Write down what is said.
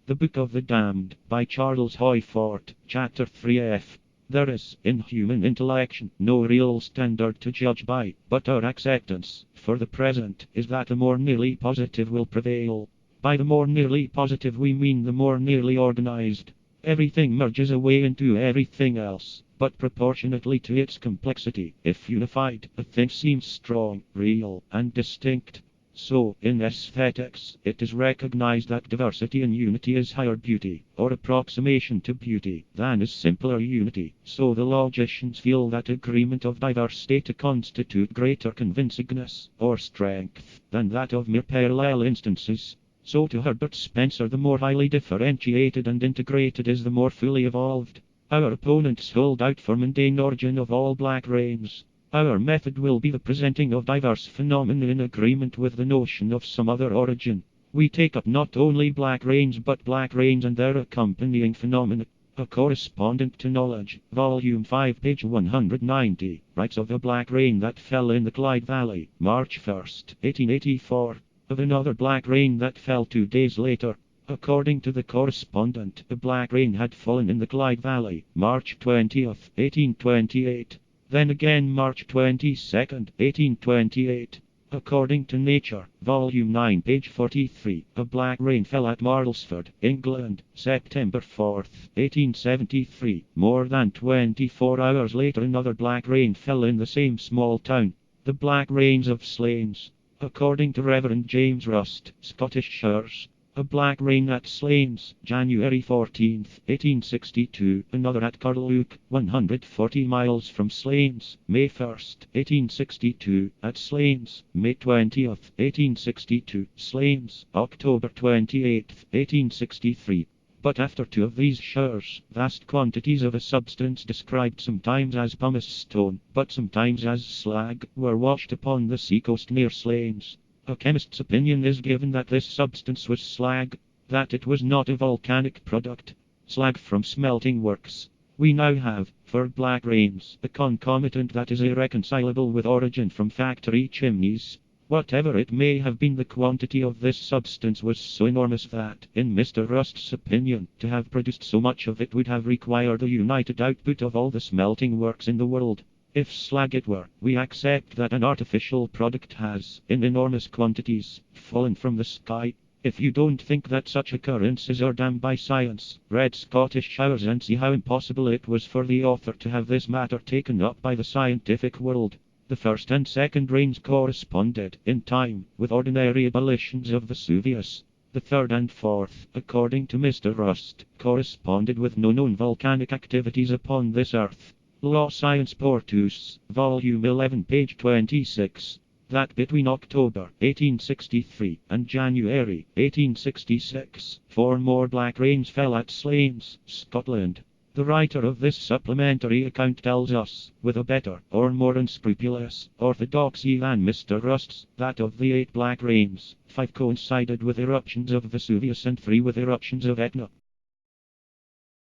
The Book of the Damned, by Charles Hoyfort, Chapter 3f. There is, in human intellection, no real standard to judge by, but our acceptance, for the present, is that the more nearly positive will prevail. By the more nearly positive we mean the more nearly organized. Everything merges away into everything else, but proportionately to its complexity. If unified, a thing seems strong, real, and distinct. So, in aesthetics, it is recognized that diversity in unity is higher beauty, or approximation to beauty, than is simpler unity. So the logicians feel that agreement of diverse data constitute greater convincingness, or strength, than that of mere parallel instances. So to Herbert Spencer, the more highly differentiated and integrated is the more fully evolved. Our opponents hold out for mundane origin of all black rains. Our method will be the presenting of diverse phenomena in agreement with the notion of some other origin. We take up not only black rains but black rains and their accompanying phenomena. A correspondent to Knowledge, Volume 5, page 190, writes of a black rain that fell in the Clyde Valley, March 1, 1884. Of another black rain that fell 2 days later. According to the correspondent, a black rain had fallen in the Clyde Valley, March 20, 1828. Then again March 22, 1828. According to Nature, Volume 9, page 43, a black rain fell at Marlsford, England, September 4, 1873. More than 24 hours later another black rain fell in the same small town. The Black Rains of Slains. According to Reverend James Rust, Scottish Shires, a black rain at Slains, January 14, 1862. Another at Carluke, 140 miles from Slains, May 1, 1862. At Slains, May 20, 1862. Slains, October 28, 1863. But after 2 of these showers, vast quantities of a substance described sometimes as pumice stone, but sometimes as slag, were washed upon the seacoast near Slains. A chemist's opinion is given that this substance was slag, that it was not a volcanic product. Slag from smelting works. We now have, for black rains, a concomitant that is irreconcilable with origin from factory chimneys. Whatever it may have been, the quantity of this substance was so enormous that, in Mr. Rust's opinion, to have produced so much of it would have required the united output of all the smelting works in the world. If slag it were, we accept that an artificial product has, in enormous quantities, fallen from the sky. If you don't think that such occurrences are damned by science, read Scottish Showers and see how impossible it was for the author to have this matter taken up by the scientific world. The first and second rains corresponded, in time, with ordinary ebullitions of Vesuvius. The third and fourth, according to Mr. Rust, corresponded with no known volcanic activities upon this earth. Law Science Portus, Volume 11, page 26. That between October 1863 and January 1866, 4 more black rains fell at Slains, Scotland. The writer of this supplementary account tells us, with a better, or more unscrupulous, orthodoxy than Mr. Rust's, that of the 8 black rains, 5 coincided with eruptions of Vesuvius and 3 with eruptions of Etna.